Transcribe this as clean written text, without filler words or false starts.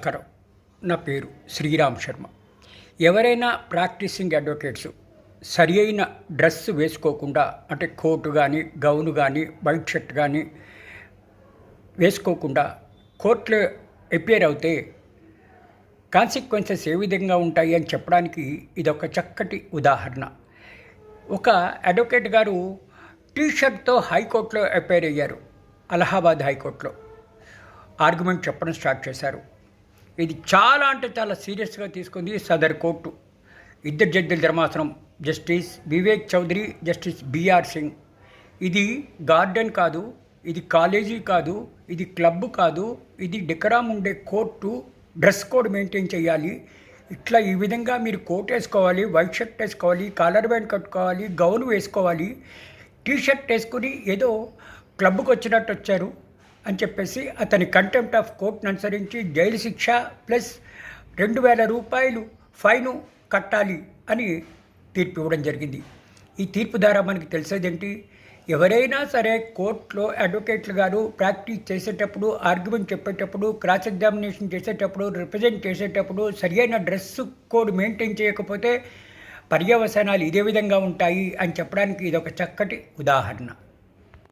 నమస్కారం. నా పేరు శ్రీరామ్ శర్మ. ఎవరైనా ప్రాక్టీసింగ్ అడ్వకేట్స్ సరి అయిన డ్రెస్ వేసుకోకుండా, అంటే కోటు కానీ, గౌను కానీ, వైట్ షర్ట్ కానీ వేసుకోకుండా కోర్టులో అపియర్ అవుతే కాన్సిక్వెన్సెస్ ఏ విధంగా ఉంటాయి అని చెప్పడానికి ఇదొక చక్కటి ఉదాహరణ. ఒక అడ్వకేట్ గారు టీషర్ట్తో హైకోర్టులో అపియర్ అయ్యారు. అలహాబాద్ హైకోర్టులో ఆర్గ్యుమెంట్ చెప్పడం స్టార్ట్ చేశారు. ఇది చాలా చాలా సీరియస్గా తీసుకుంది సదర్ కోర్టు. ఇద్దరు జడ్జిల ధర్మాసనం, justice Vivek Chaudhary, justice BR Singh. ఇది గార్డెన్ కాదు, ఇది కాలేజీ కాదు, ఇది క్లబ్ కాదు, ఇది డెకరామ్ ఉండే కోర్టు. డ్రెస్ కోడ్ మెయింటైన్ చేయాలి. ఇట్లా ఈ విధంగా మీరు కోట్ వేసుకోవాలి, వైట్ షర్ట్ వేసుకోవాలి, కాలర్ బ్యాండ్ కట్టుకోవాలి, గౌను వేసుకోవాలి. టీషర్ట్ వేసుకుని ఏదో క్లబ్కి వచ్చినట్టు వచ్చారు అని చెప్పేసి అతని కంటెంప్ట్ ఆఫ్ కోర్టును అనుసరించి జైలు శిక్ష ప్లస్ 2,000 రూపాయలు ఫైను కట్టాలి అని తీర్పు ఇవ్వడం జరిగింది. ఈ తీర్పు ద్వారా మనకి తెలిసేదేంటి, ఎవరైనా సరే కోర్టులో అడ్వకేట్లు గారు ప్రాక్టీస్ చేసేటప్పుడు, ఆర్గ్యుమెంట్ చెప్పేటప్పుడు, క్రాస్ ఎగ్జామినేషన్ చేసేటప్పుడు, రిప్రజెంట్ చేసేటప్పుడు సరియైన డ్రెస్ కోడ్ మెయింటైన్ చేయకపోతే పర్యవసానాలు ఇదే విధంగా ఉంటాయి అని చెప్పడానికి ఇదొక చక్కటి ఉదాహరణ.